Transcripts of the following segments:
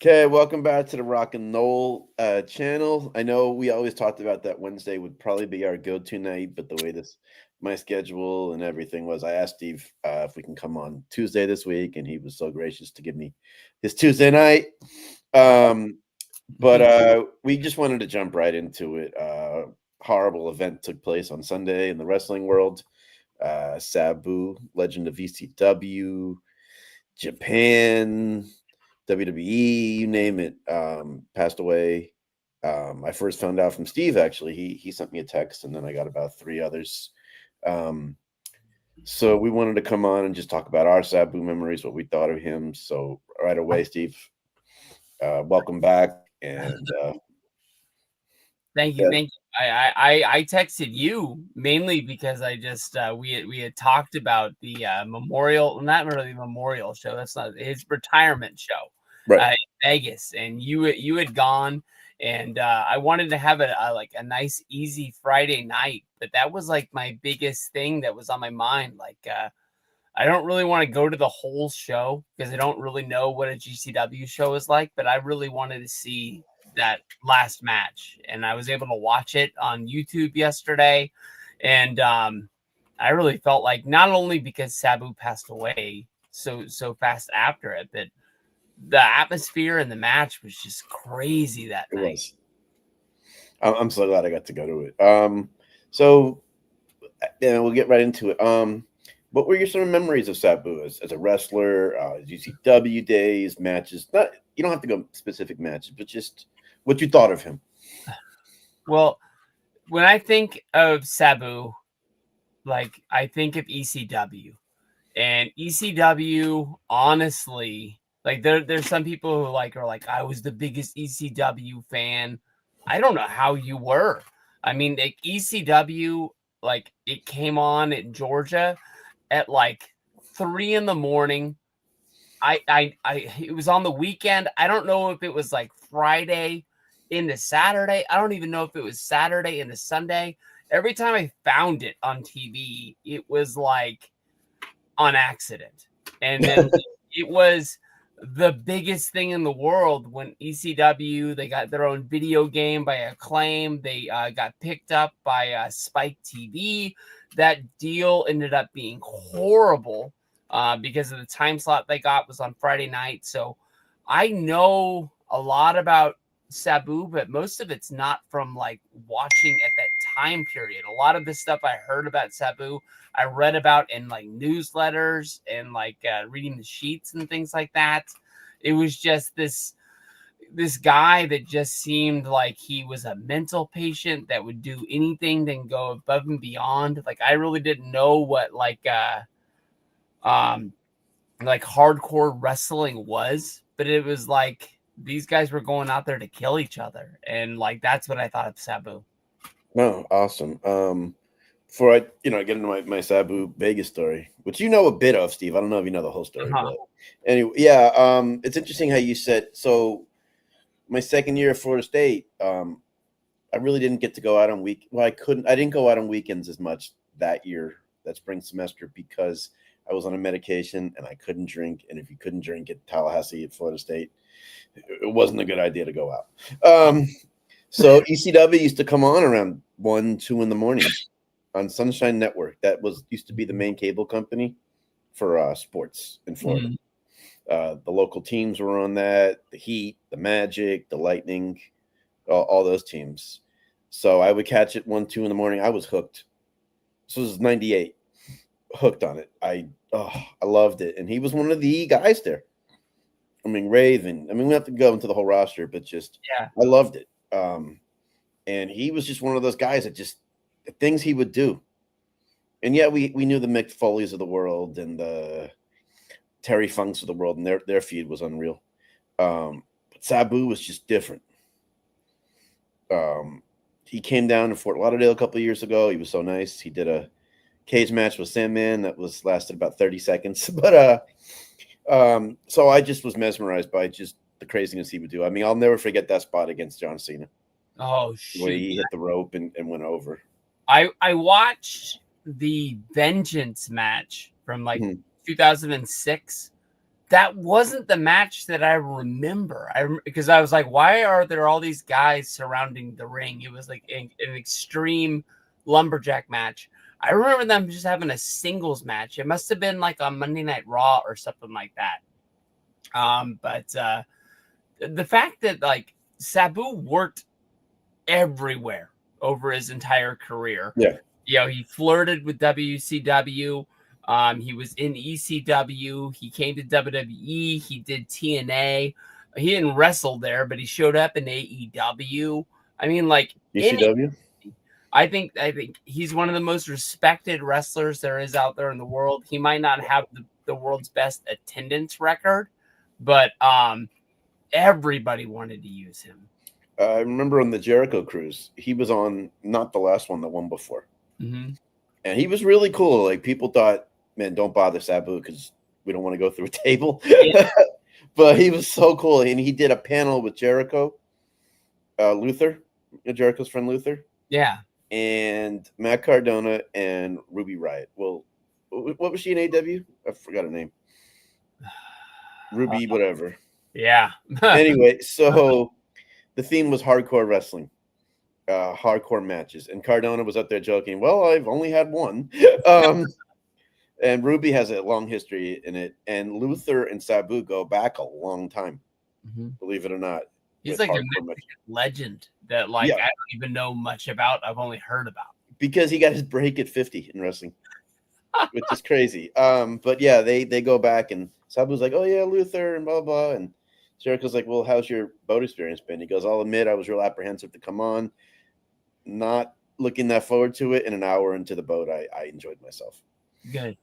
Okay, welcome back to the Rock and Roll channel. I know we always talked about that Wednesday would probably be our go-to night, but the way my schedule and everything was, I asked Steve if we can come on Tuesday this week, and he was so gracious to give me his Tuesday night. Um, but we just wanted to jump right into it. Horrible event took place on Sunday in the wrestling world. Sabu, legend of ECW, Japan, WWE, you name it, passed away. I first found out from Steve, actually. He sent me a text, and then I got about three others. Um, so we wanted to come on and just talk about our Sabu memories, what we thought of him. So right away, Steve, welcome back. And Thank you, yeah, thank you. I texted you mainly because I just we had talked about the memorial, not really memorial show. That's not his retirement show, right. in Vegas, and you had gone, and I wanted to have a nice easy Friday night, but that was like my biggest thing that was on my mind. I don't really want to go to the whole show because I don't really know what a GCW show is like, but I really wanted to see that last match, and I was able to watch it on YouTube yesterday. And I really felt like, not only because Sabu passed away so fast after it, but the atmosphere and the match was just crazy that It night. was. I'm so glad I got to go to it. So yeah, we'll get right into it. What were your sort of memories of Sabu as a wrestler? GCW days, matches. Not you don't have to go specific matches, but just what you thought of him. Well, when I think of Sabu, like I think of ECW. And ECW, honestly, like there's some people who are like, I was the biggest ECW fan. I don't know how you were. I mean, like ECW, like it came on in Georgia at like 3 in the morning. It was on the weekend. I don't know if it was like Friday into Saturday. I don't even know if it was Saturday into Sunday. Every time I found it on TV, it was like on accident. And then it was the biggest thing in the world when ECW, they got their own video game by Acclaim. They got picked up by Spike TV. That deal ended up being horrible because of the time slot they got was on Friday night. So I know a lot about Sabu, but most of it's not from like watching at that time period. A lot of the stuff I heard about Sabu, I read about in like newsletters and like reading the sheets and things like that. It was just this guy that just seemed like he was a mental patient that would do anything and go above and beyond. Like I really didn't know what um like hardcore wrestling was, but it was like these guys were going out there to kill each other, and like that's what I thought of Sabu. No, awesome. Before I get into my Sabu Vegas story, which you know a bit of, Steve. I don't know if you know the whole story, Uh-huh. but anyway, yeah. It's interesting how you said so. My second year at Florida State, I really didn't get to go out on week. Well, I couldn't. I didn't go out on weekends as much that year, that spring semester, because I was on a medication and I couldn't drink. And if you couldn't drink at Tallahassee at Florida State, it wasn't a good idea to go out. So ECW used to come on around 1, 2 in the morning on Sunshine Network. That was used to be the main cable company for sports in Florida. Mhm. The local teams were on that: the Heat, the Magic, the Lightning, all those teams. So I would catch it 1, 2 in the morning. I was hooked. So this was '98. Hooked on it. I loved it, and he was one of the guys there. I mean, Raven. I mean, we have to go into the whole roster, but just Yeah. I loved it. And he was just one of those guys that just the things he would do. And yeah, we knew the Mick Foleys of the world and the Terry Funks of the world, and their feud was unreal. But Sabu was just different. He came down to Fort Lauderdale a couple of years ago. He was so nice. He did a cage match with Sandman that was lasted about 30 seconds. But so I just was mesmerized by just the craziness he would do. I mean, I'll never forget that spot against John Cena Oh when shoot. he hit the rope and went over. I watched the Vengeance match from like Mhm. 2006, that wasn't the match that I remember. Because I was like, why are there all these guys surrounding the ring? It was like an extreme lumberjack match. I remember them just having a singles match. It must have been like on Monday Night Raw or something like that. But the fact that like Sabu worked everywhere over his entire career. Yeah. He flirted with WCW. He was in ECW. He came to WWE. He did TNA. He didn't wrestle there, but he showed up in AEW. I mean, like ECW. I think he's one of the most respected wrestlers there is out there in the world. He might not have the world's best attendance record, but everybody wanted to use him. I remember on the Jericho Cruise, he was on not the last one, the one before. Mm-hmm. And he was really cool. Like people thought, man, don't bother Sabu because we don't want to go through a table. Yeah. But he was so cool. And he did a panel with Jericho, Luther, Jericho's friend Luther. Yeah. And Matt Cardona and Ruby Riott. Well, what was she in AW? I forgot her name. Ruby, whatever. Yeah. Anyway, so the theme was hardcore wrestling. Hardcore matches, and Cardona was up there joking, well, I've only had one. And Ruby has a long history in it, and Luther and Sabu go back a long time, believe it or not. He's like a legend that I don't even know much about. I've only heard about because he got his break at 50 in wrestling, which is crazy. But yeah, they go back, and Sabu's like, oh yeah, Luther, and blah blah, and Jericho's like, well, how's your boat experience been? He goes, I'll admit I was real apprehensive to come on. Not looking that forward to it. In an hour into the boat, I enjoyed myself. Good.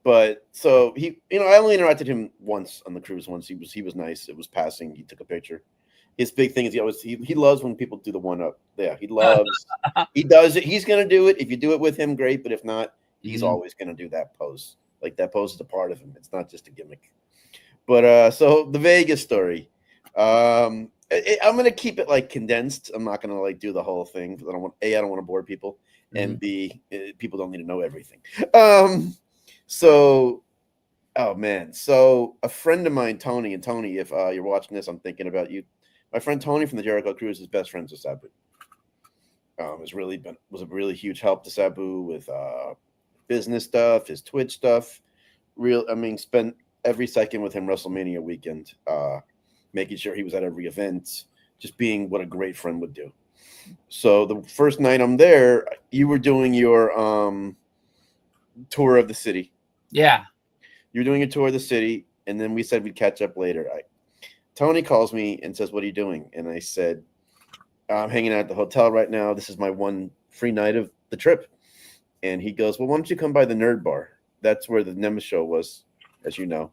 But so he, I only interacted him once on the cruise. Once he was nice. It was passing. He took a picture. His big thing is he loves when people do the one up. Yeah, he loves. He does it. He's gonna do it. If you do it with him, great. But if not, he's always gonna do that pose. Like that pose is a part of him. It's not just a gimmick. But so the Vegas story. I'm gonna keep it like condensed. I'm not gonna like do the whole thing because I don't want to bore people, and B, people don't need to know everything. So, oh man, so a friend of mine, Tony, if you're watching this, I'm thinking about you. My friend Tony from the Jericho Cruise is best friends with Sabu. Was a really huge help to Sabu with business stuff, his Twitch stuff. Spent every second with him WrestleMania weekend. Making sure he was at every event, just being what a great friend would do. So the first night I'm there, you were doing your tour of the city. Yeah. You're doing a tour of the city, and then we said we'd catch up later. Tony calls me and says, what are you doing? And I said, I'm hanging out at the hotel right now. This is my one free night of the trip. And he goes, well, why don't you come by the Nerd Bar? That's where the Nemesis show was, as you know.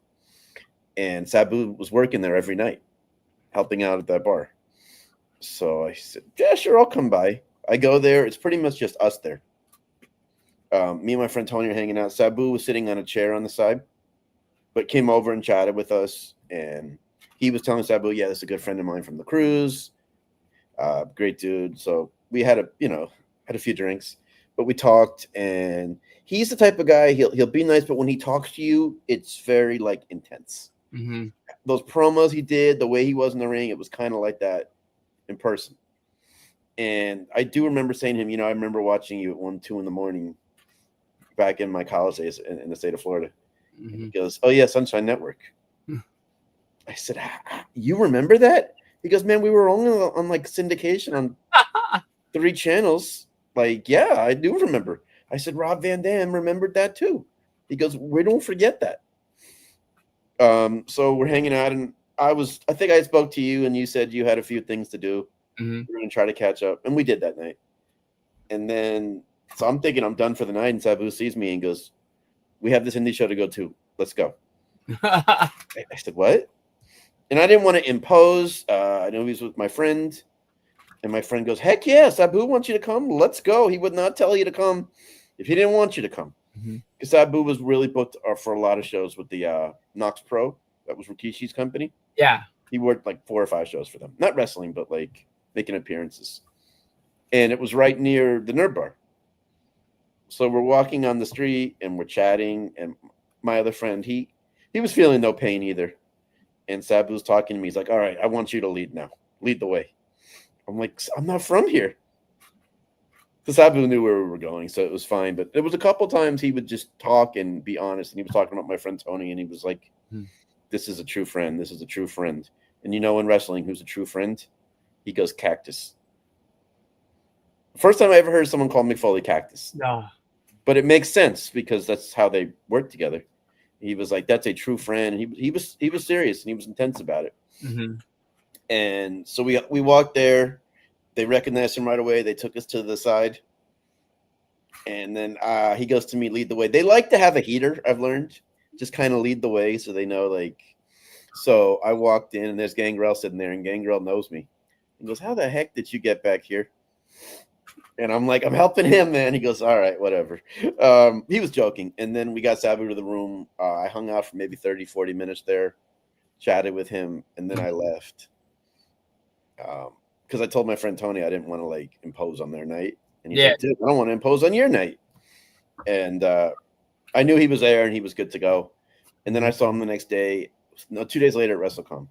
And Sabu was working there every night, helping out at that bar. So I said, yeah, sure, I'll come by. I go there. It's pretty much just us there. Me and my friend Tony are hanging out. Sabu was sitting on a chair on the side, but came over and chatted with us. And he was telling Sabu, yeah, this is a good friend of mine from the cruise. Great dude. So we had a few drinks, but we talked, and he's the type of guy, he'll be nice, but when he talks to you, it's very like intense. Those promos he did, the way he was in the ring, it was kind of like that in person. And I do remember saying to him, I remember watching you at 1, 2 in the morning back in my college days in the state of Florida. He goes, oh yeah, Sunshine Network. I said, you remember that? He goes, man, we were only on like syndication on 3 channels. Like, yeah, I do remember. I said, Rob Van Dam remembered that too. He goes, we don't forget that. So we're hanging out, and I think I spoke to you, and you said you had a few things to do. We're going to try to catch up, and we did that night. And then, so I'm thinking I'm done for the night, and Sabu sees me and goes, we have this indie show to go to. Let's go. I said, what? And I didn't want to impose. I know he was with my friend, and my friend goes, heck yeah, Sabu wants you to come. Let's go. He would not tell you to come if he didn't want you to come. Because Sabu was really booked for a lot of shows with the Nox Pro. That was Rikishi's company. Yeah. He worked like 4 or 5 shows for them. Not wrestling, but like making appearances. And it was right near the Nerd Bar. So we're walking on the street, and we're chatting. And my other friend, he was feeling no pain either. And Sabu's talking to me. He's like, "All right, I want you to lead now. Lead the way." I'm like, "I'm not from here." So Sabu knew where we were going, so it was fine. But there was a couple times he would just talk and be honest. And he was talking about my friend Tony, and he was like, "This is a true friend. This is a true friend." And in wrestling, who's a true friend? He goes Cactus. First time I ever heard someone call Mick Foley Cactus. No. But it makes sense because that's how they work together. He was like, "That's a true friend." And he was serious and he was intense about it. Mm-hmm. And so we walked there. They recognized him right away. They took us to the side. And then he goes to me, "Lead the way." They like to have a heater, I've learned. Just kind of lead the way so they know, like. So I walked in and there's Gangrel sitting there, and Gangrel knows me. He goes, "How the heck did you get back here?" And I'm like, "I'm helping him, man." He goes, "All right, whatever." He was joking. And then we got Sabu to the room. I hung out for maybe 30, 40 minutes there, chatted with him, and then I left. Because I told my friend Tony I didn't want to like impose on their night. And he's like, "Dude, I don't want to impose on your night." And I knew he was there and he was good to go. And then I saw him the next day, 2 days later at WrestleCon.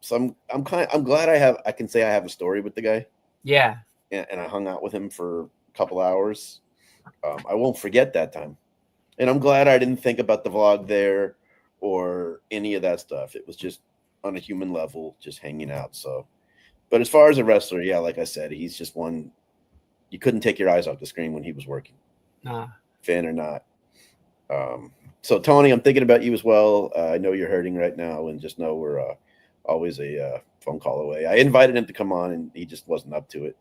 So I'm glad I can say I have a story with the guy. Yeah. And I hung out with him for a couple hours. I won't forget that time. And I'm glad I didn't think about the vlog there or any of that stuff. It was just on a human level, just hanging out. So, but as far as a wrestler, yeah, like I said, he's just one. You couldn't take your eyes off the screen when he was working, fan or not. So Tony, I'm thinking about you as well. I know you're hurting right now, and just know we're always a phone call away. I invited him to come on, and he just wasn't up to it.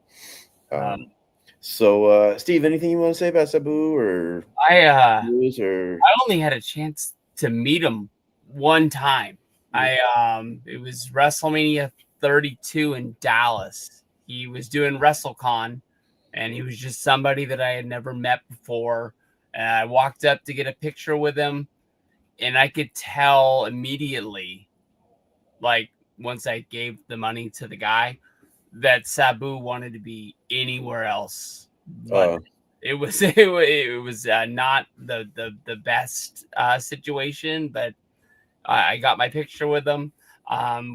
So, Steve, anything you want to say about Sabu or I only had a chance to meet him one time. It was WrestleMania 32 in Dallas. He was doing WrestleCon, and he was just somebody that I had never met before. And I walked up to get a picture with him, and I could tell immediately, like once I gave the money to the guy, that Sabu wanted to be anywhere else. But it was not the best situation, but I got my picture with him.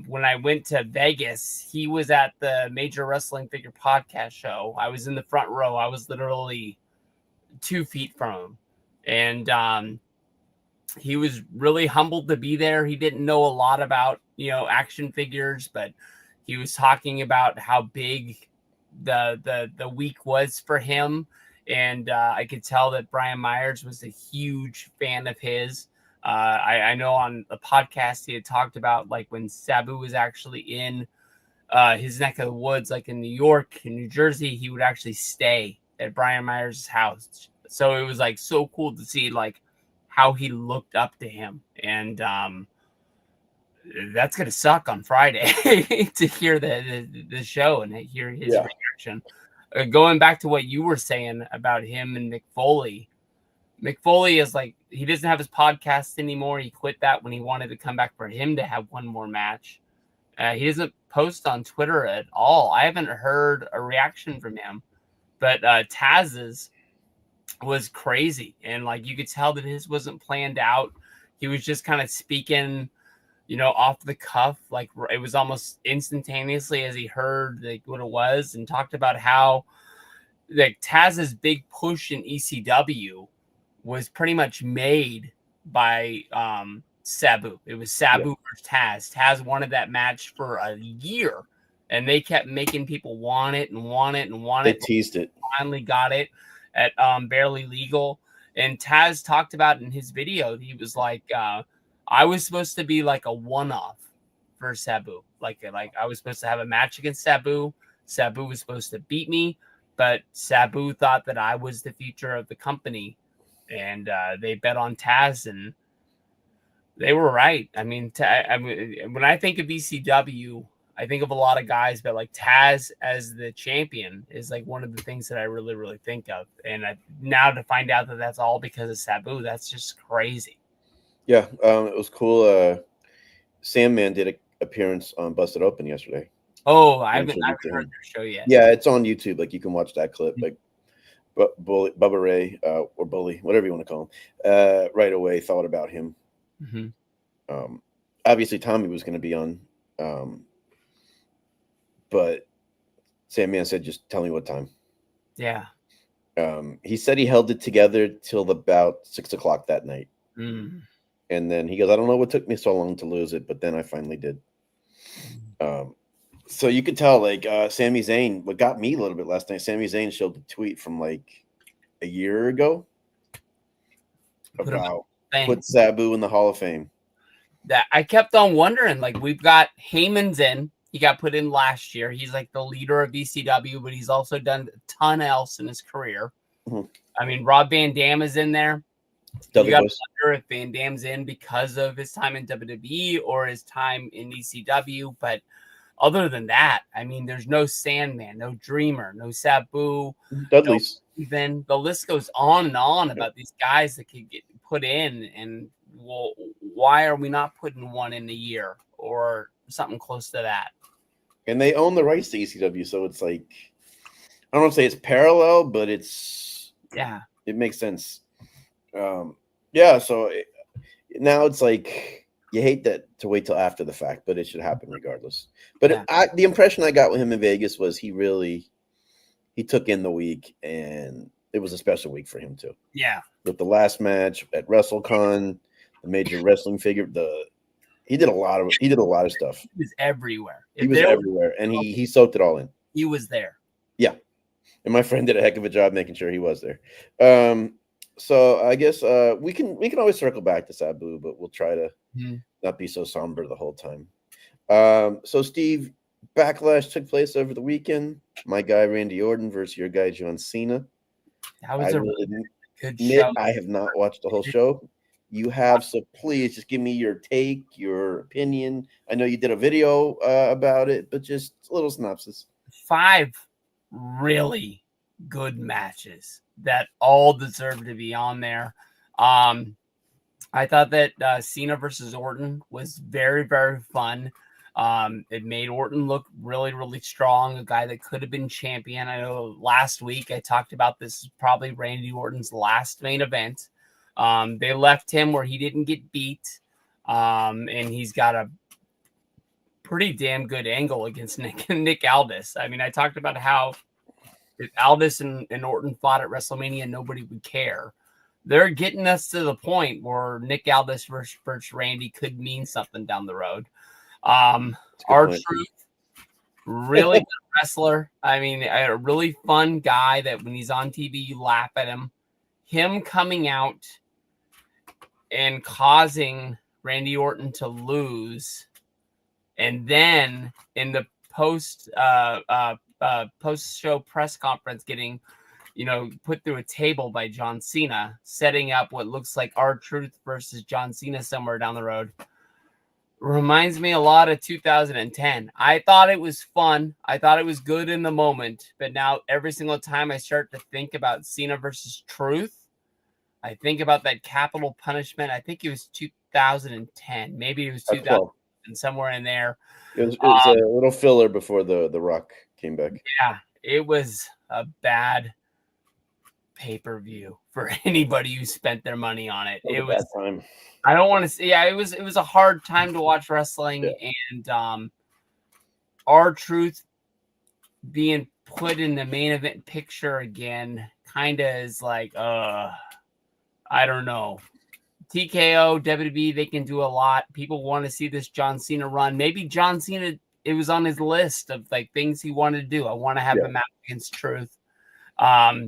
When I went to Vegas, he was at the Major Wrestling Figure Podcast show. I was in the front row. I was literally 2 feet from him, and he was really humbled to be there. He didn't know a lot about action figures, but he was talking about how big the week was for him, and I could tell that Brian Myers was a huge fan of his. I know on the podcast he had talked about like when Sabu was actually in his neck of the woods, like in New York and New Jersey, he would actually stay at Brian Myers' house. So it was like so cool to see like how he looked up to him, and that's gonna suck on Friday to hear the show and hear his reaction. Going back to what you were saying about him and Mick Foley. Mick Foley is like, he doesn't have his podcast anymore. He quit that when he wanted to come back for him to have one more match. He doesn't post on Twitter at all. I haven't heard a reaction from him, but Taz's was crazy. And like, you could tell that his wasn't planned out. He was just kind of speaking, off the cuff. Like it was almost instantaneously as he heard like what it was, and talked about how like Taz's big push in ECW was pretty much made by Sabu. It was Sabu versus Taz. Taz wanted that match for a year, and they kept making people want it and want it and want it. They teased it. Finally got it at Barely Legal. And Taz talked about in his video, he was like, I was supposed to be like a one-off for Sabu. Like I was supposed to have a match against Sabu. Sabu was supposed to beat me, but Sabu thought that I was the future of the company. And they bet on Taz, and they were right. I mean, when I think of ECW, I think of a lot of guys, but like Taz as the champion is like one of the things that I really, really think of. And now to find out that that's all because of Sabu, that's just crazy. Yeah, it was cool. Sandman did an appearance on Busted Open yesterday. Oh, I haven't heard their show yet. Yeah, it's on YouTube. Like you can watch that clip. Like Bubba Ray or Bully, whatever you want to call him, right away thought about him. Obviously, Tommy was going to be on, but Sandman said, "Just tell me what time." Yeah. He said he held it together till about 6 o'clock that night, and then he goes, "I don't know what took me so long to lose it, but then I finally did." So you could tell, like, Sami Zayn. What got me a little bit last night, Sami Zayn showed the tweet from like a year ago about put Sabu in the Hall of Fame. That I kept on wondering, like, we've got Heyman's in. He got put in last year. He's like the leader of ECW, but he's also done a ton else in his career. Mm-hmm. I mean, Rob Van Dam is in there. Dudley You got to Boyz. wonder if Van Dam's in because of his time in WWE or his time in ECW. But other than that, I mean, there's no Sandman, no Dreamer, no Sabu, Dudley's. no Even the list goes on and on about these guys that could get put in. And well, why are we not putting one in a year or something close to that? And they own the rights to ECW, so it's like, I don't want to say it's parallel, but it makes sense. So now it's like you hate that to wait till after the fact, but it should happen regardless. But the impression I got with him in Vegas was he took in the week, and it was a special week for him too. Yeah, with the last match at WrestleCon, the major wrestling figure, he did a lot of stuff. He was everywhere. He was everywhere, and he soaked it all in. He was there. Yeah, and my friend did a heck of a job making sure he was there. So I guess we can always circle back to Sabu, but we'll try to not be so somber the whole time. So Steve, Backlash took place over the weekend. My guy Randy Orton versus your guy John Cena. That was good show. I have not watched the whole show. You have, so please just give me your take, your opinion. I know you did a video about it, but just a little synopsis. 5 really good matches that all deserve to be on there. I thought that Cena versus Orton was very, very fun. It made Orton look really, really strong, a guy that could have been champion. I know last week I talked about this is probably Randy Orton's last main event. They left him where he didn't get beat, and he's got a pretty damn good angle against Nick Aldis. I mean, I talked about how if Aldis and Orton fought at WrestleMania, nobody would care. They're getting us to the point where Nick Aldis versus Randy could mean something down the road. R-Truth, really good wrestler. I mean, a really fun guy that when he's on TV, you laugh at him. Him coming out and causing Randy Orton to lose, and then in the post-show press conference getting, put through a table by John Cena, setting up what looks like R-Truth versus John Cena somewhere down the road. Reminds me a lot of 2010. I thought it was fun. I thought it was good in the moment. But now every single time I start to think about Cena versus Truth, I think about that capital punishment. I think it was 2010. Maybe it was 2000, somewhere in there. It was a little filler before the Rock came back. Yeah, it was a bad pay-per-view for anybody who spent their money on it. It was a bad time. I don't want to say, it was a hard time to watch wrestling, and R-Truth being put in the main event picture again kind of is like, I don't know. TKO, WWE, they can do a lot. People want to see this John Cena run. Maybe John Cena, it was on his list of like things he wanted to do. I want to have him out against Truth. But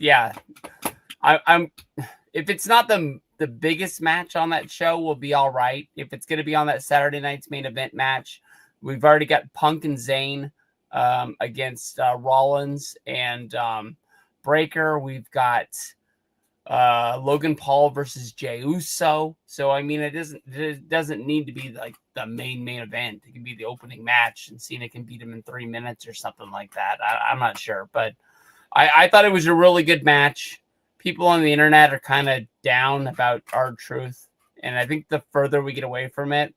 yeah, I'm if it's not the biggest match on that show, we'll be all right. If it's going to be on that Saturday night's main event match, we've already got Punk and Zayn against Rollins and Breaker. We've got Logan Paul versus Jey Uso. So I mean, it doesn't need to be like the main event. It can be the opening match, and Cena can beat him in 3 minutes or something like that. I'm not sure, but I thought it was a really good match. People on the internet are kind of down about R-Truth, and I think the further we get away from it,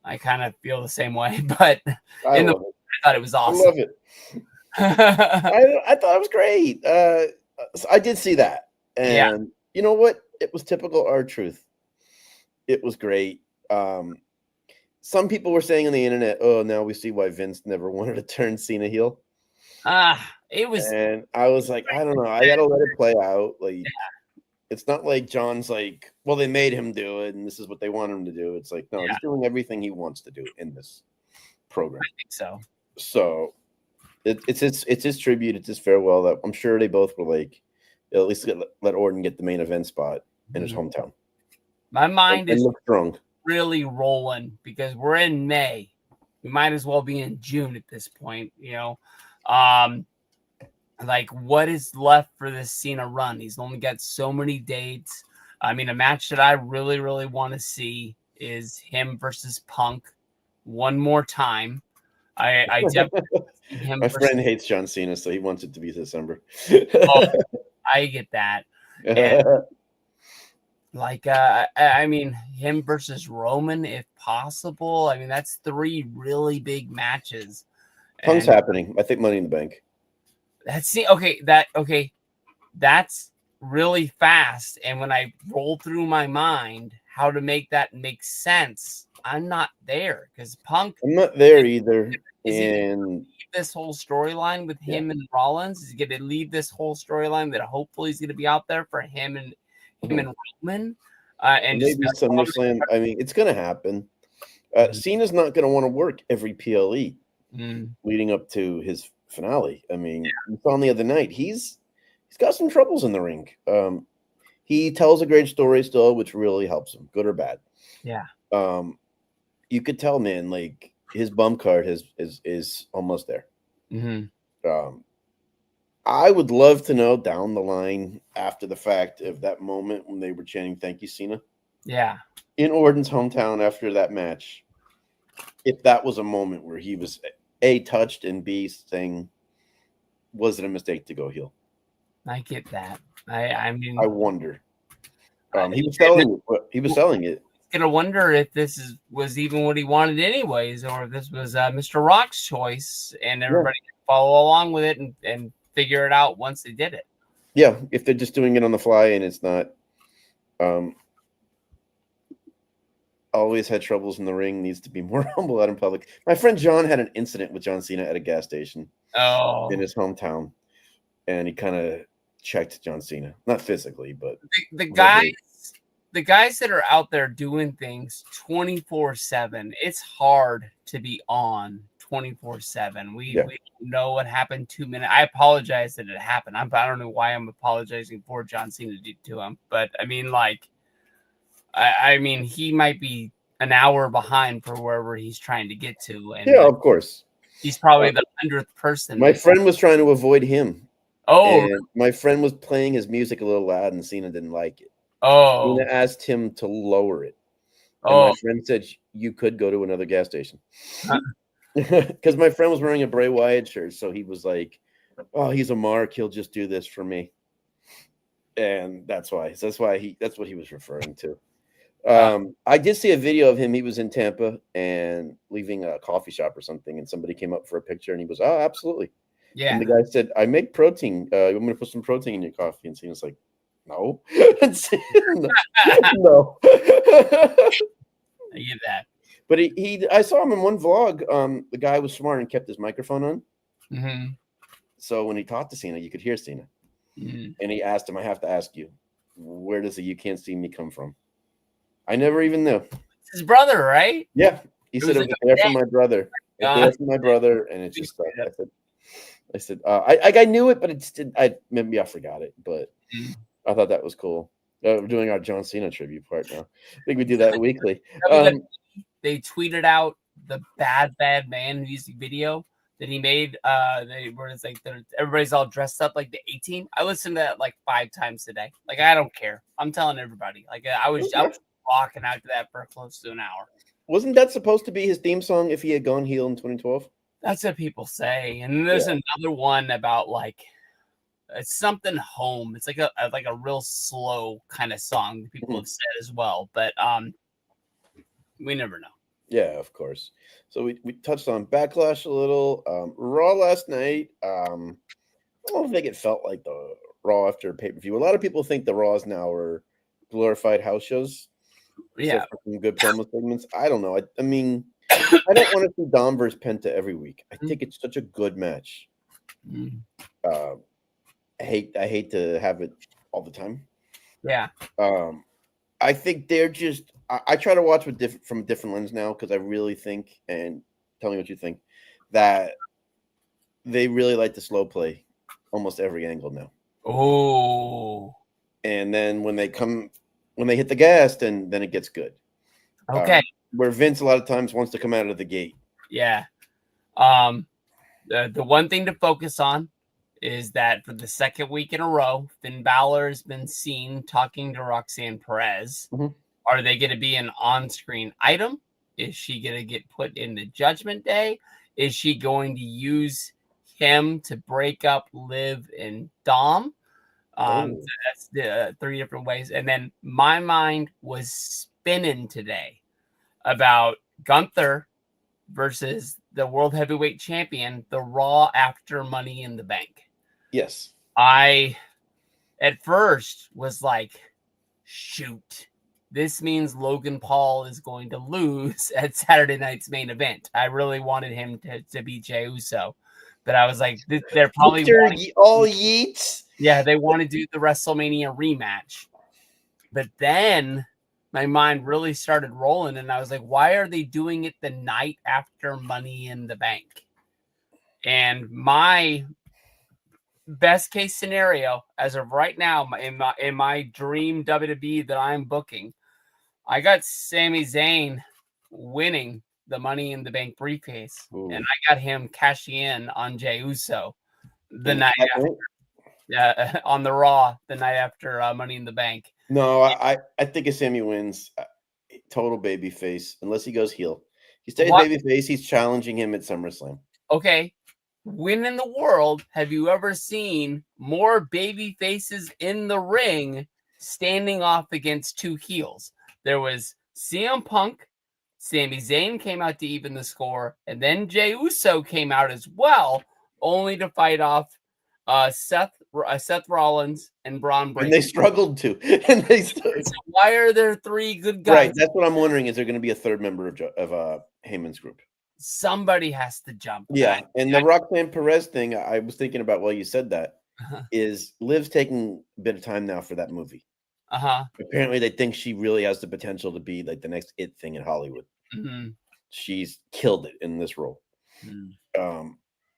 I kind of feel the same way. But I thought it was awesome. I love it. I thought it was great. I did see that, and you know what? it was typical R-Truth. It was great. Some people were saying on the internet, "Oh, now we see why Vince never wanted to turn Cena heel." It was And I was like, I don't know. I gotta let it play out. Like, it's not like John's like, well, they made him do it, and this is what they want him to do. It's like, no, yeah, he's doing everything he wants to do in this program. I think so. So it's his tribute. It's his farewell. That I'm sure they both were like, at least let Orton get the main event spot in his hometown. My mind and is look strong. really rolling because we're in May. We might as well be in June at this point, you know. Like what is left for this Cena run? He's only got so many dates. I mean, a match that I really, really want to see is him versus Punk one more time. I definitely see him. My friend hates John Cena, so he wants it to be December. Oh, I get that. And like, I mean, him versus Roman, if possible. I mean, that's 3 really big matches. Punk's And happening. I think Money in the Bank. That's really fast. And when I roll through my mind how to make that make sense, I'm not there because Punk. I'm not there either. Is And this whole storyline with him and Rollins is going to leave this whole storyline that hopefully is going to be out there for him and Roman. And maybe SummerSlam. I mean, it's going to happen. Cena's not going to want to work every PLE leading up to his finale. I mean, we saw him the other night. He's got some troubles in the ring. He tells a great story still, which really helps him, good or bad. Yeah. You could tell, man, like his bum card is almost there. I would love to know down the line after the fact of that moment when they were chanting "Thank you, Cena." Yeah. In Orton's hometown after that match, if that was a moment where he was A, touched, and B, saying, was it a mistake to go heel? I get that. I mean, I wonder. He was selling it. He was selling it. Gonna wonder if this was even what he wanted anyways, or if this was Mr. Rock's choice, and everybody can follow along with it and figure it out once they did it. Yeah, if they're just doing it on the fly and it's not. Always had troubles in the ring. Needs to be more humble out in public. My friend John had an incident with John Cena at a gas station. In his hometown, and he kind of checked John Cena, not physically, but the guys that are out there doing things 24/7. It's hard to be on 24/7. We know what happened 2 minutes. I apologize that it happened. I don't know why I'm apologizing for John Cena to him, but I mean, like, I mean, he might be an hour behind for wherever he's trying to get to, and of course, he's probably the 100th person. My friend was trying to avoid him. And my friend was playing his music a little loud, and Cena didn't like it. Cena asked him to lower it. And my friend said, you could go to another gas station. Because my friend was wearing a Bray Wyatt shirt, so he was like, oh, he's a mark. He'll just do this for me. And that's what he was referring to. I did see a video of him. He was in Tampa and leaving a coffee shop or something, and somebody came up for a picture, and he was, oh, absolutely. Yeah. And the guy said, I make protein. You want me to put some protein in your coffee? And Cena's like, no. No. I get that. But I saw him in one vlog. The guy was smart and kept his microphone on. So when he talked to Cena, you could hear Cena. And he asked him, I have to ask you, where does the "you can't see me" come from? I never even knew. It's his brother, right? Yeah. He said it was there for my brother. There for my brother, and it's just stuck. I said, I knew it, but maybe I forgot it. But I thought that was cool. We're doing our John Cena tribute part now. I think we do that weekly. They tweeted out the bad man music video that he made. Where it's like everybody's all dressed up like the 18. I listened to that like 5 times a day. Like, I don't care. I'm telling everybody. Like, I was rocking out to that for close to an hour. Wasn't that supposed to be his theme song if he had gone heel in 2012? That's what people say. And there's another one about like it's something home. It's like a real slow kind of song that people have said as well. But we never know. Yeah, of course. So we touched on Backlash a little. Raw last night. I don't think it felt like the Raw after pay-per-view. A lot of people think the Raws now are glorified house shows, Yeah. except for some good promo segments. I don't know. I mean, I don't want to see Dom versus Penta every week. I think it's such a good match. Mm. Uh, I hate to have it all the time. Yeah. I think they're just. I try to watch from a different lens now because I really think, and tell me what you think, that they really like to slow play almost every angle now. Oh. And then when they hit the gas, then it gets good. Okay. Where Vince a lot of times wants to come out of the gate. Yeah. The one thing to focus on is that for the second week in a row, Finn Balor has been seen talking to Roxanne Perez. Mm-hmm. Are they going to be an on-screen item? Is she going to get put in the Judgment Day? Is she going to use him to break up Liv and Dom? So that's the three different ways. And then my mind was spinning today about Gunther versus the World Heavyweight Champion, the Raw after Money in the Bank. Yes. I, at first, was like, shoot, this means Logan Paul is going to lose at Saturday night's main event. I really wanted him to beat Jey Uso. But I was like, they're probably all yeets. Yeah, they want to do the WrestleMania rematch. But then my mind really started rolling, and I was like, why are they doing it the night after Money in the Bank? And my best case scenario, as of right now, in my dream WWE that I'm booking, I got Sami Zayn winning the Money in the Bank briefcase, and I got him cashing in on Jey Uso the night after, on the Raw the night after Money in the Bank. No, I think if Sammy wins, total baby face, unless he goes heel. He stays baby face, he's challenging him at SummerSlam. Okay. When in the world have you ever seen more baby faces in the ring standing off against two heels? There was CM Punk, Sami Zayn came out to even the score, and then Jey Uso came out as well, only to fight off Seth Rollins and Braun Breaker. And they struggled to. So why are there three good guys? Right, that's what I'm wondering. Is there going to be a third member of Heyman's group? Somebody has to jump. Yeah, and the Roxanne Perez thing, I was thinking about while you said that, is Liv's taking a bit of time now for that movie. Apparently, they think she really has the potential to be like the next it thing in Hollywood. Mm-hmm. She's killed it in this role. Mm-hmm.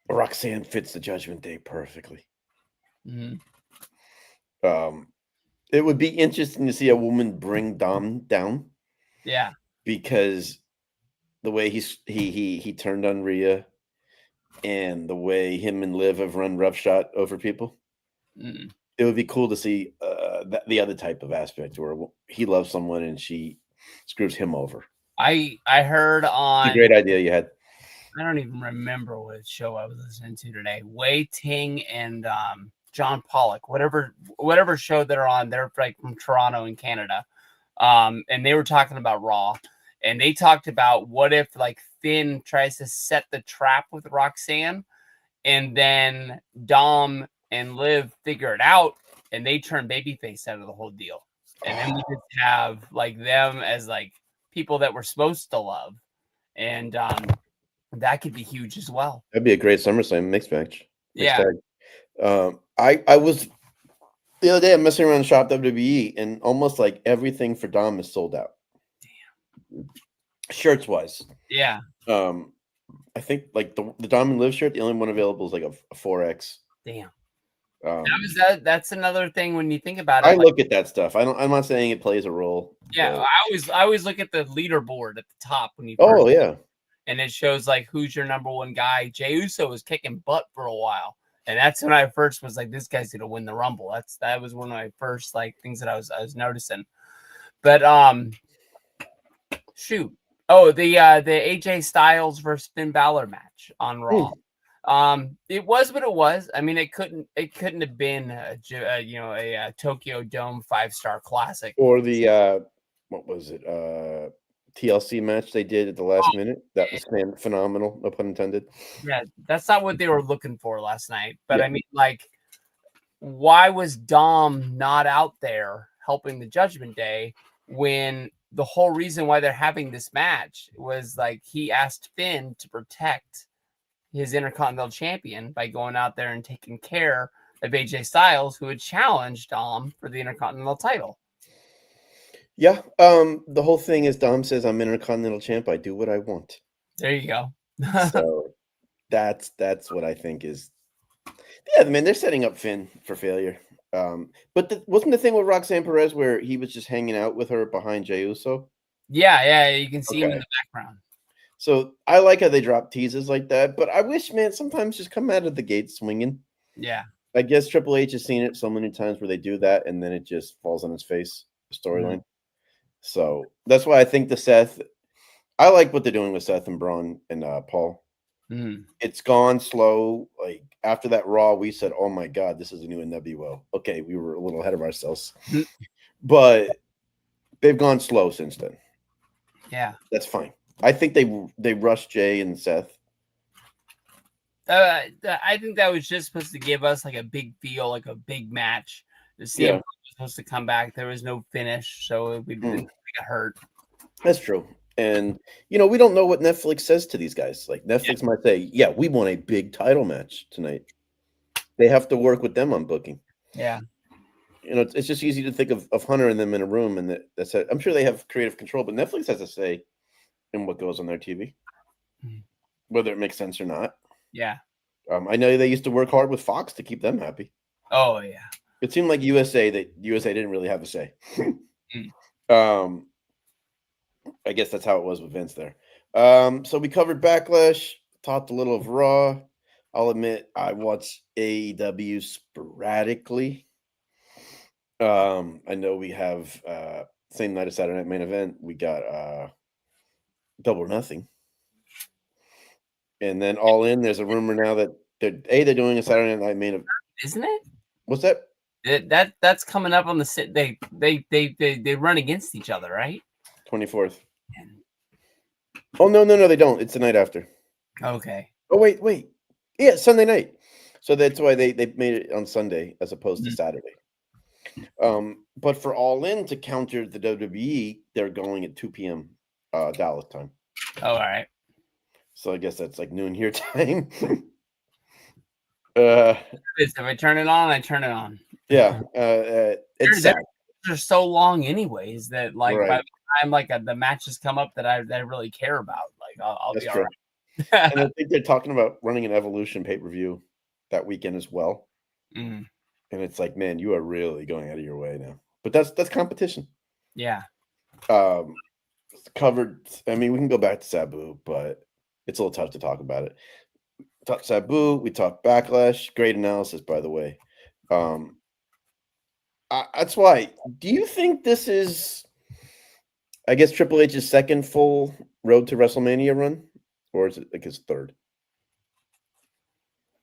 Roxanne fits the Judgment Day perfectly. Mm-hmm. It would be interesting to see a woman bring Dom down. Yeah, because the way he turned on Rhea, and the way him and Liv have run roughshod over people. Mm-hmm. It would be cool to see the other type of aspect where he loves someone and she screws him over. I heard on it's a great idea you had. I don't even remember what show I was listening to today. Wei Ting and John Pollock, whatever show they're on, they're like from Toronto in Canada. And they were talking about Raw, and they talked about what if like Finn tries to set the trap with Roxanne, and then Dom and Liv figure it out, and they turn babyface out of the whole deal, and then we just have like them as like people that we're supposed to love, and that could be huge as well. That'd be a great SummerSlam mixed match. Yeah. I was the other day I'm messing around Shop WWE, and almost like everything for Dom is sold out. Damn. Shirts wise. Yeah. I think like the Dom and Liv shirt, the only one available is like a 4X. Damn. That's another thing when you think about it. I look at that stuff. I'm not saying it plays a role. Yeah, I always look at the leaderboard at the top when you. And it shows like who's your number one guy. Jey Uso was kicking butt for a while, and that's when I first was like, this guy's gonna win the Rumble. That was one of my first like things that I was noticing. But shoot, the AJ Styles versus Finn Balor match on Raw. It was what it was. I mean, it couldn't have been a Tokyo Dome 5-star classic or the what was it TLC match they did at the last minute. That was phenomenal, no pun intended. Yeah, that's not what they were looking for last night. But I mean, like, why was Dom not out there helping the Judgment Day when the whole reason why they're having this match was like he asked Finn to protect his Intercontinental Champion by going out there and taking care of AJ Styles, who had challenged Dom for the Intercontinental title. Yeah. The whole thing is Dom says I'm Intercontinental Champ. I do what I want. There you go. So that's what I think is. Yeah, man, they're setting up Finn for failure. But wasn't the thing with Roxanne Perez where he was just hanging out with her behind Jey Uso? Yeah, you can see him in Okay. the background. So I like how they drop teases like that, but I wish, man, sometimes just come out of the gate swinging. Yeah. I guess Triple H has seen it so many times where they do that, and then it just falls on his face, the storyline. So that's why I think I like what they're doing with Seth and Braun and Paul. It's gone slow. Like after that Raw, we said, "Oh my God, this is a new NWO." Okay, we were a little ahead of ourselves, but they've gone slow since then. Yeah, that's fine. I think they rushed Jay and Seth. I think that was just supposed to give us like a big feel, like a big match. The CM was supposed to come back. There was no finish, so we didn't get hurt. That's true. And, we don't know what Netflix says to these guys. Like, Netflix might say, yeah, we want a big title match tonight. They have to work with them on booking. Yeah. It's just easy to think of Hunter and them in a room, and that's it. I'm sure they have creative control, but Netflix has a say in what goes on their TV, whether it makes sense or not. Yeah. I know they used to work hard with Fox to keep them happy. Oh, yeah. It seemed like USA didn't really have a say. I guess that's how it was with Vince there. So we covered Backlash, talked a little of Raw. I'll admit I watch AEW sporadically. I know we have same night as Saturday Night Main Event. We got Double or Nothing, and then All In. There's a rumor now that they're doing a Saturday Night Main Event, isn't it? What's that? That's coming up on the sit. They run against each other, right? 24th. Oh no, they don't. It's the night after. Okay. Oh wait. Yeah, Sunday night. So that's why they made it on Sunday as opposed to Saturday. But for All In to counter the WWE, they're going at 2 p.m. Dallas time. Oh, all right. So I guess that's like noon here time. If I turn it on, I turn it on. Yeah. It's sad. They're so long anyways that like Right. by the time like the matches come up that I really care about, like I'll That's be true. all right. And I think they're talking about running an Evolution pay-per-view that weekend as well. And it's like, man, you are really going out of your way now. But that's competition. Yeah. Covered. I mean, we can go back to Sabu, but it's a little tough to talk about it. We talked Sabu. We talked Backlash. Great analysis, by the way. That's why. Do you think this is, I guess, Triple H's second full Road to WrestleMania run? Or is it like his third?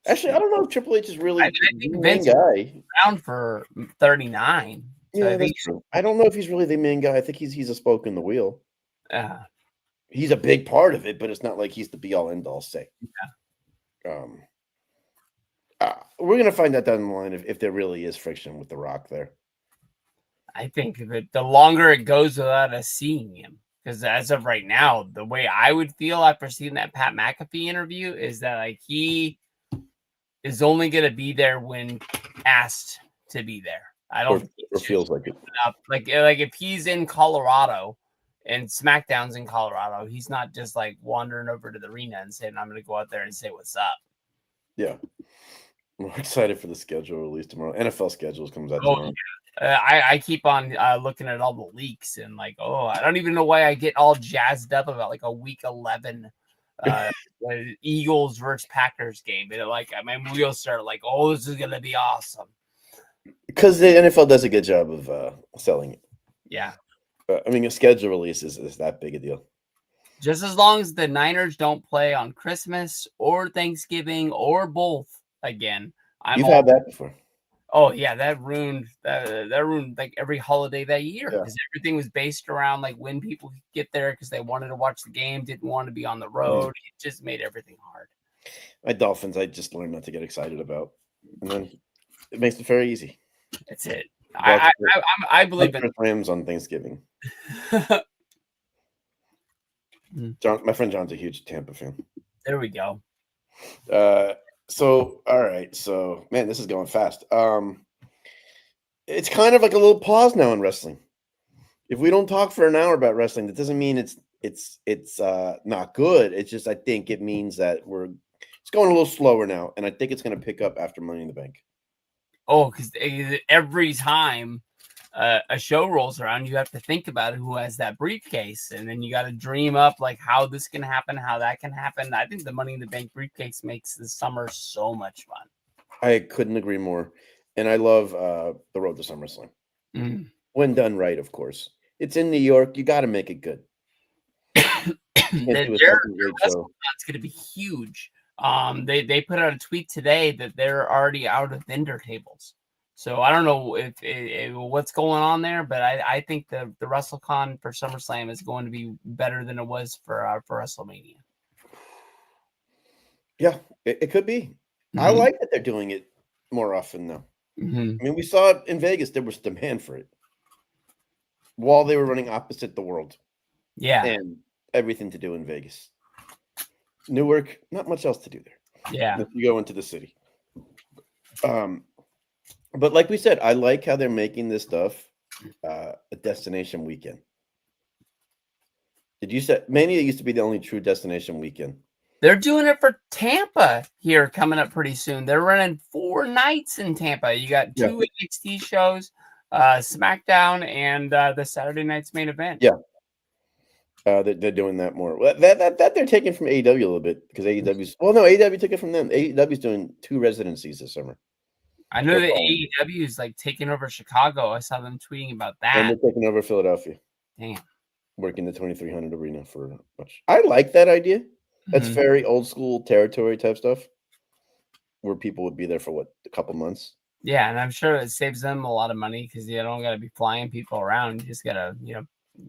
Actually, I don't know if Triple H is really the main guy. Around for 39. So Yeah, that's true. I don't know if he's really the main guy. I think he's a spoke in the wheel. He's a big part of it, but it's not like he's the be-all, end-all say. Yeah. We're going to find out down the line if there really is friction with The Rock there. I think that the longer it goes without us seeing him, because as of right now, the way I would feel after seeing that Pat McAfee interview is that like he is only going to be there when asked to be there. I don't think or feels like it. Like if he's in Colorado and SmackDown's in Colorado, he's not just like wandering over to the arena and saying, "I'm going to go out there and say what's up." Yeah. We're excited for the schedule release tomorrow. NFL schedules comes out tomorrow. I keep on looking at all the leaks and like, I don't even know why I get all jazzed up about like a week 11 Eagles versus Packers game. And my wheels start like, this is gonna be awesome. Because the NFL does a good job of selling it. Yeah. I mean, a schedule release is that big a deal. Just as long as the Niners don't play on Christmas or Thanksgiving or both again. You've had that before. Oh yeah, that ruined like every holiday that year because everything was based around like when people could get there because they wanted to watch the game, didn't want to be on the road. It just made everything hard. My Dolphins, I just learned not to get excited about, and then it makes it very easy. That's it. I believe in. Rams on Thanksgiving. Mm. John, my friend John's a huge Tampa fan. There we go. So all right, so man, this is going fast. It's kind of like a little pause now in wrestling. If we don't talk for an hour about wrestling, that doesn't mean it's not good. It's just I think it means that it's going a little slower now, and I think it's going to pick up after Money in the Bank. Oh, because every time a show rolls around, you have to think about who has that briefcase, and then you got to dream up like how this can happen, how that can happen. I think the Money in the Bank briefcase makes the summer so much fun. I couldn't agree more, and I love the Road to SummerSlam. Mm. When done right, of course. It's in New York. You got to make it good. Their WrestleCon's going to be huge. They put out a tweet today that they're already out of vendor tables. So I don't know if what's going on there, but I think the WrestleCon for SummerSlam is going to be better than it was for WrestleMania. Yeah, it could be. Mm-hmm. I like that they're doing it more often now. Mm-hmm. I mean, we saw it in Vegas. There was demand for it while they were running opposite the world. Yeah, and everything to do in Vegas. Newark, not much else to do there. Yeah, if you go into the city. But like we said, I like how they're making this stuff a destination weekend. Did you say Mania used to be the only true destination weekend? They're doing it for Tampa here coming up pretty soon. They're running 4 nights in Tampa. You got 2 NXT shows, SmackDown, and the Saturday night's main event. Yeah. They're doing that more. Well, that they're taking from AEW a little bit because AEW took it from them. AEW's doing 2 residencies this summer. I know that AEW is like taking over Chicago. I saw them tweeting about that. And they're taking over Philadelphia. Damn. Working the 2300 arena for much. I like that idea. That's very old school territory type stuff where people would be there for a couple months. Yeah, and I'm sure it saves them a lot of money because you don't got to be flying people around. You just got to,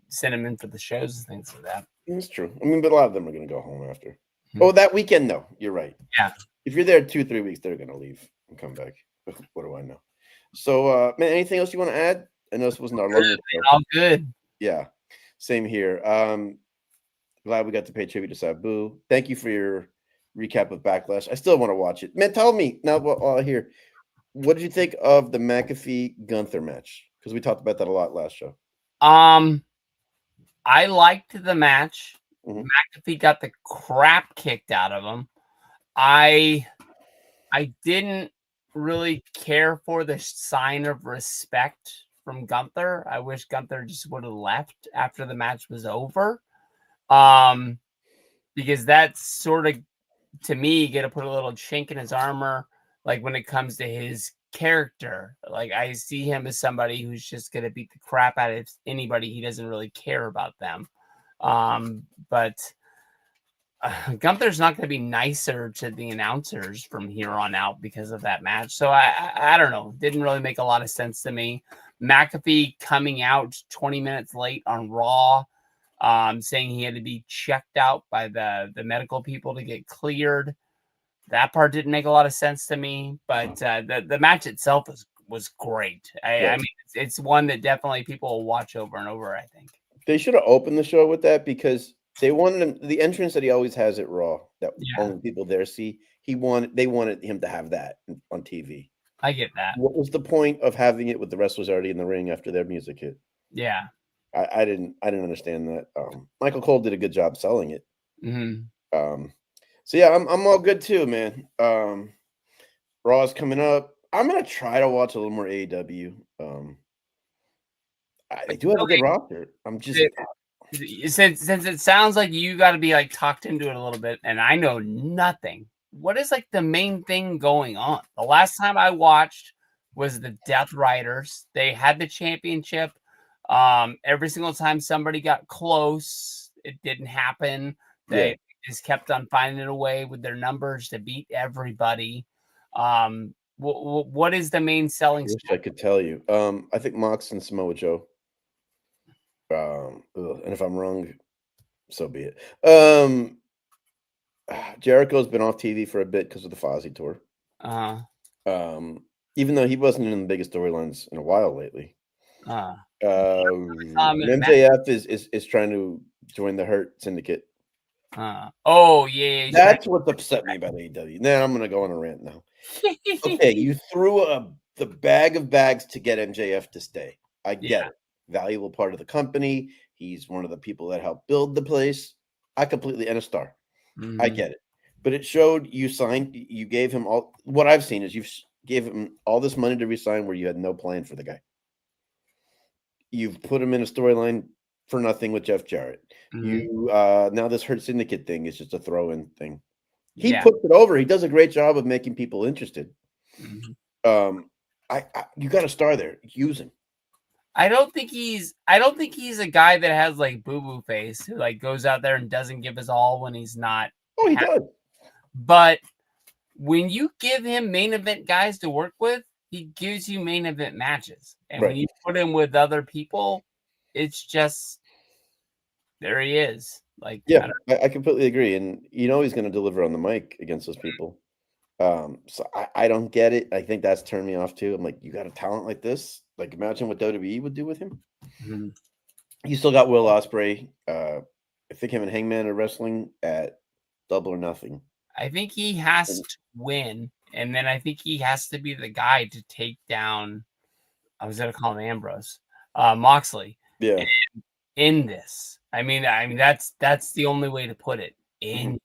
send them in for the shows and things like that. That's true. I mean, but a lot of them are going to go home after. Oh, that weekend, no. You're right. Yeah. If you're there 2-3 weeks, they're going to leave and come back. What do I know? So, man, anything else you want to add? I know this wasn't our longest show. All good. Yeah, same here. Glad we got to pay tribute to Sabu. Thank you for your recap of Backlash. I still want to watch it. Man, tell me now while I'm here, what did you think of the McAfee-Gunther match? Because we talked about that a lot last show. I liked the match. McAfee got the crap kicked out of him. I didn't really care for the sign of respect from Gunther. I wish Gunther just would have left after the match was over. Because that's sort of, to me, going to put a little chink in his armor, like when it comes to his character. Like I see him as somebody who's just going to beat the crap out of anybody. He doesn't really care about them. But Gunther's not going to be nicer to the announcers from here on out because of that match. So I don't know. Didn't really make a lot of sense to me. McAfee coming out 20 minutes late on Raw, saying he had to be checked out by the medical people to get cleared. That part didn't make a lot of sense to me, but the match itself was great. I mean, it's one that definitely people will watch over and over, I think. They should have opened the show with that because they wanted him, the entrance that he always has at Raw that only people there see. They wanted him to have that on TV. I get that. What was the point of having it with the wrestlers already in the ring after their music hit? Yeah, I didn't understand that. Michael Cole did a good job selling it. So yeah, I'm all good too, man. Raw's coming up. I'm gonna try to watch a little more AEW. I do have a good roster. I'm just since it sounds like you got to be like talked into it a little bit, and I know nothing. What is like the main thing going on? The last time I watched was the Death Riders. They had the championship. Every single time somebody got close, it didn't happen. They just kept on finding a way with their numbers to beat everybody. What is the main selling? I wish I could tell you. I think Mox and Samoa Joe. And if I'm wrong, so be it. Jericho's been off TV for a bit because of the Fozzy tour. Even though he wasn't in the biggest storylines in a while lately. Uh, MJF is trying to join the Hurt Syndicate. oh yeah, he's trying That's what upset me about AEW. Now I'm gonna go on a rant now. Okay, you threw the bag of bags to get MJF to stay. I yeah. get it. Valuable part of the company. He's one of the people that helped build the place. I completely and a star. I Mhm. get it. But it showed you gave him all what I've seen is gave him all this money to resign where you had no plan for the guy. You've put him in a storyline for nothing with Jeff Jarrett. Mhm. You now this Hurt Syndicate thing is just a throw-in thing. He Yeah. puts it over. He does a great job of making people interested. Mhm. You got a star there. Use him. I don't think he's a guy that has like boo boo face who like goes out there and doesn't give his all when he's not Oh, he happy. does. But when you give him main event guys to work with, he gives you main event matches. And when Right. you put him with other people, it's just there he is. Like Yeah, I completely agree. And you know he's going to deliver on the mic against those people. So I don't get it. I think that's turned me off too. I'm like, you got a talent like this? Like, imagine what WWE would do with him. Mhm. You still got Will Ospreay. I think him and Hangman are wrestling at Double or Nothing. I think he has to win, and then I think he has to be the guy to take down. I was gonna call him Ambrose, Moxley. Yeah. In this, I mean that's the only way to put it in,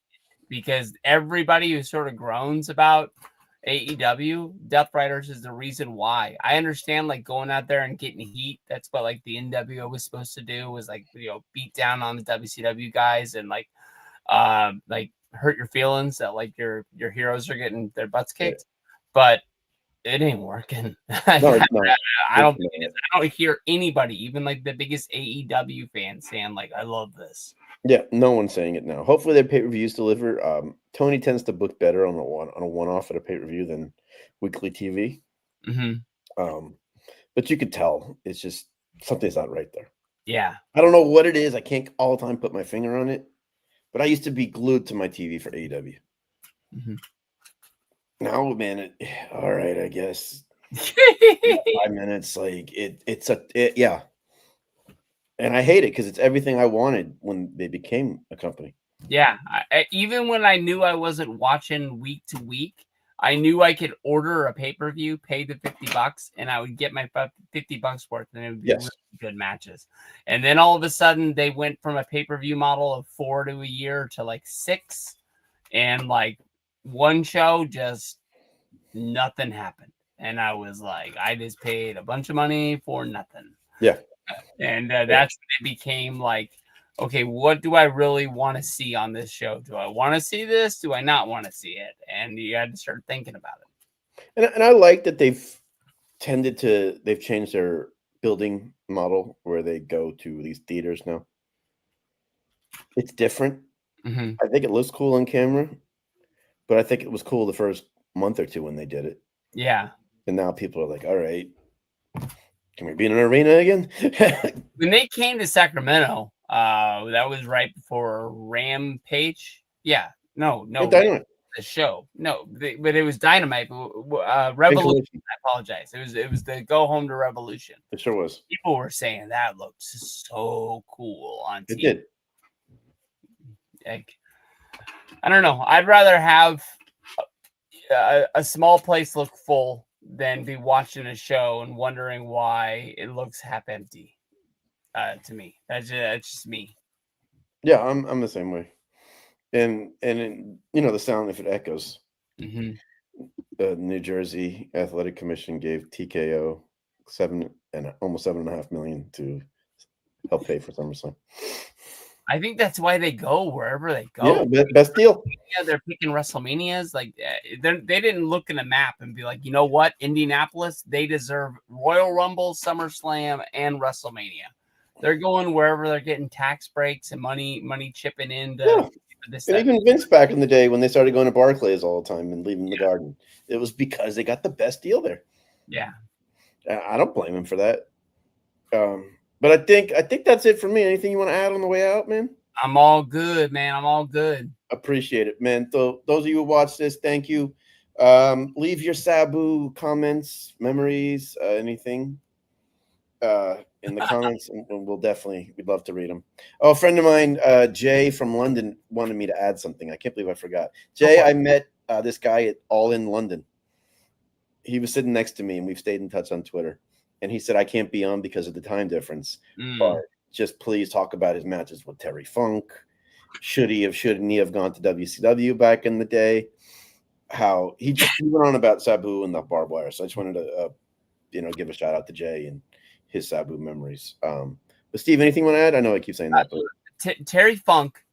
because everybody who sort of groans about AEW Death Riders is the reason why. I understand like going out there and getting heat. That's what like the NWO was supposed to do, was like beat down on the WCW guys and like hurt your feelings that like your heroes are getting their butts Yeah. kicked, but it ain't working. No, it's not. I don't It's think it is. not. I don't hear anybody, even like the biggest AEW fan, saying like, "I love this." Yeah, no one's saying it now. Hopefully their pay-per-views deliver. Tony tends to book better on a one-off at a pay-per-view than weekly TV. Mhm. But you could tell it's just something's not right there. Yeah. I don't know what it is. I can't all the time put my finger on it. But I used to be glued to my TV for AEW. Mhm. Now, man, all right, I guess 5 minutes. Like yeah. And I hate it because it's everything I wanted when they became a company. Yeah. Even when I knew I wasn't watching week to week, I knew I could order a pay per view, pay the $50, and I would get my $50 worth, and it would be Yes. really good matches. And then all of a sudden, they went from a pay per view model of 4 to a year to like 6, and like one show just nothing happened. And I was like, I just paid a bunch of money for nothing. Yeah. And that's when it became like, okay, what do I really want to see on this show? Do I want to see this? Do I not want to see it? And you had to start thinking about it. And I like that they've changed their building model where they go to these theaters now. It's different. Mm-hmm. I think it looks cool on camera, but I think it was cool the first month or two when they did it. Yeah. And now people are like, all right, can we be in an arena again? When they came to Sacramento, that was right before Rampage. Yeah. No, Dynamite. the show. No, but it was Dynamite. Revolution. I apologize. It was the Go Home to Revolution. It sure was. People were saying that looked so cool on TV. It did. Like, I don't know. I'd rather have a small place look full than be watching a show and wondering why it looks half empty. To me, that's just me. Yeah, I'm the same way. And the sound if it echoes. Mm-hmm. The New Jersey Athletic Commission gave TKO almost 7.5 million to help pay for SummerSlam. I think that's why they go wherever they Yeah, go. best deal. Yeah, they're picking WrestleManias. Like they didn't look in a map and be like, you know what, Indianapolis, they deserve Royal Rumble, SummerSlam, and WrestleMania. They're going wherever they're getting tax breaks and money chipping into this. And even Vince back in the day when they started going to Barclays all the time and leaving the Garden, it was because they got the best deal there. Yeah, I don't blame him for that. But I think that's it for me. Anything you want to add on the way out, man? I'm all good, man. I'm all good. Appreciate it, man. So those of you who watch this, thank you. Leave your Sabu comments, memories, anything in the comments, and we'd love to read them. Oh, a friend of mine, Jay from London, wanted me to add something. I can't believe I forgot. Jay, I met this guy at All in London. He was sitting next to me, and we've stayed in touch on Twitter. And he said, I can't be on because of the time difference, but just please talk about his matches with Terry Funk. Shouldn't he have gone to WCW back in the day? How he went on about Sabu and the barbed wire. So I just wanted to, give a shout out to Jay and his Sabu memories. But Steve, anything you want to add? I know I keep saying that, but Terry Funk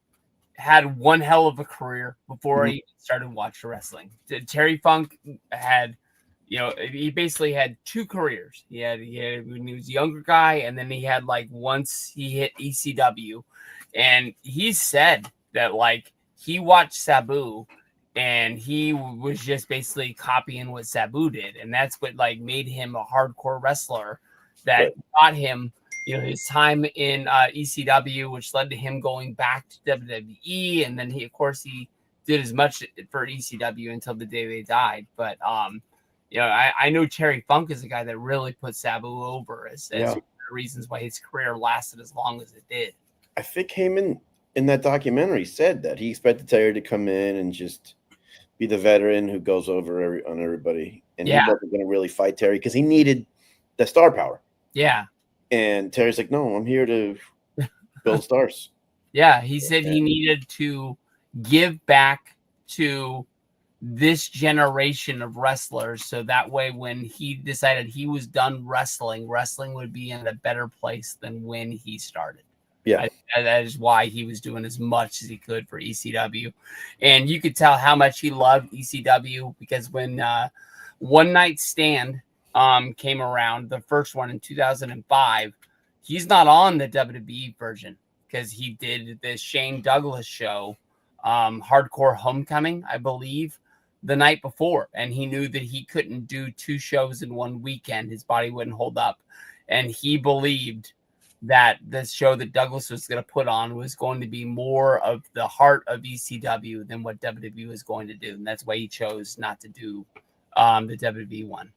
had one hell of a career before he started watching wrestling. Terry Funk had, he basically had two careers. He had when he was a younger guy, and then he had once he hit ECW, and he said that he watched Sabu, and he was just basically copying what Sabu did, and that's what made him a hardcore wrestler. That got him, his time in ECW, which led to him going back to WWE, and then he did as much for ECW until the day they died. But I know Terry Funk is a guy that really put Sabu over as one of the reasons why his career lasted as long as it did. I think Heyman in that documentary said that he expected Terry to come in and just be the veteran who goes over on everybody, and he wasn't going to really fight Terry because he needed the star power. Yeah. And Terry's like, no, I'm here to build stars. Yeah, he said he needed to give back to this generation of wrestlers, so that way when he decided he was done wrestling would be in a better place than when he started. Yeah, that is why he was doing as much as he could for ECW, and you could tell how much he loved ECW because when One Night Stand came around, the first one in 2005, he's not on the WWE version because he did the Shane Douglas show, Hardcore Homecoming, I believe, the night before, and he knew that he couldn't do two shows in one weekend. His body wouldn't hold up, and he believed that the show that Douglas was going to put on was going to be more of the heart of ECW than what WWE was going to do, and that's why he chose not to do the WWE one.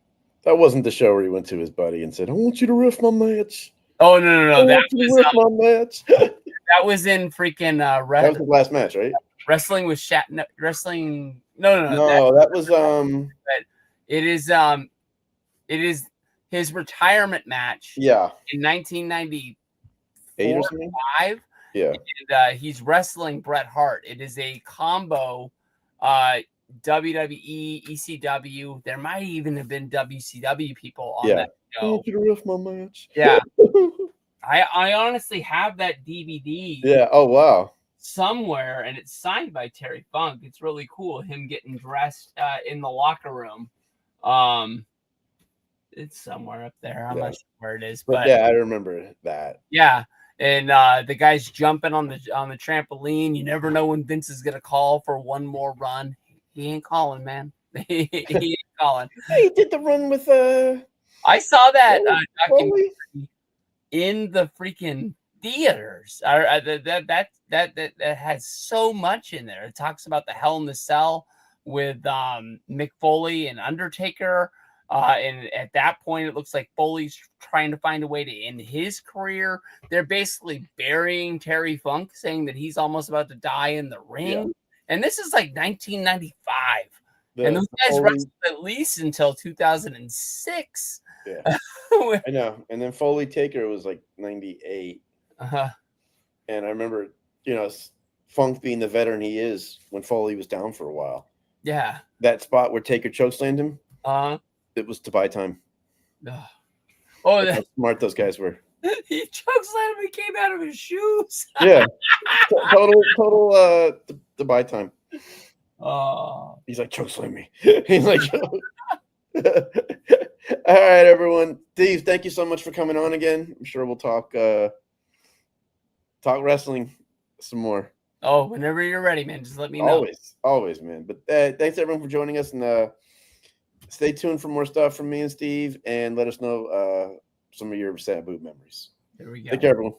That wasn't the show where he went to his buddy and said, I want you to ref my match. Oh, no. That was in freaking that was the last match, right? Wrestling with wrestling. No, that was But it is his retirement match. Yeah. In 1998 or something. 5. Yeah. And he's wrestling Bret Hart. It is a combo. WWE, ECW. There might even have been WCW people on that show. I want you to ref my match. Yeah. I honestly have that DVD. Yeah. Oh, wow. Somewhere, and it's signed by Terry Funk. It's really cool. Him getting dressed in the locker room. It's somewhere up there. I'm not sure where it is, but yeah, I remember that. Yeah. And the guy's jumping on the trampoline. You never know when Vince is gonna call for one more run. He ain't calling, man. He ain't calling. Hey, he did the run with I saw that documentary in the freaking theaters. That has so much in there. It talks about the Hell in the Cell with Mick Foley and Undertaker. And at that point, it looks like Foley's trying to find a way to end his career. They're basically burying Terry Funk, saying that he's almost about to die in the ring. Yeah. And this is 1995. And those guys wrestled at least until 2006. Yeah, I know. And then Foley Taker was 98. Uh-huh. And I remember, Funk being the veteran he is when Foley was down for a while. Yeah. That spot where Taker chokeslammed him. It was to buy time. Oh, that's how smart those guys were. He chokeslammed him. He came out of his shoes. Yeah, total to buy time. Oh, he's like, chokeslam me. He's like, all right, everyone. Steve, thank you so much for coming on again. I'm sure we'll talk wrestling some more. Oh, whenever you're ready, man. Just let me know. Always, man. But thanks everyone for joining us, and stay tuned for more stuff from me and Steve, and let us know some of your Sabu memories. There we go. Take care, everyone.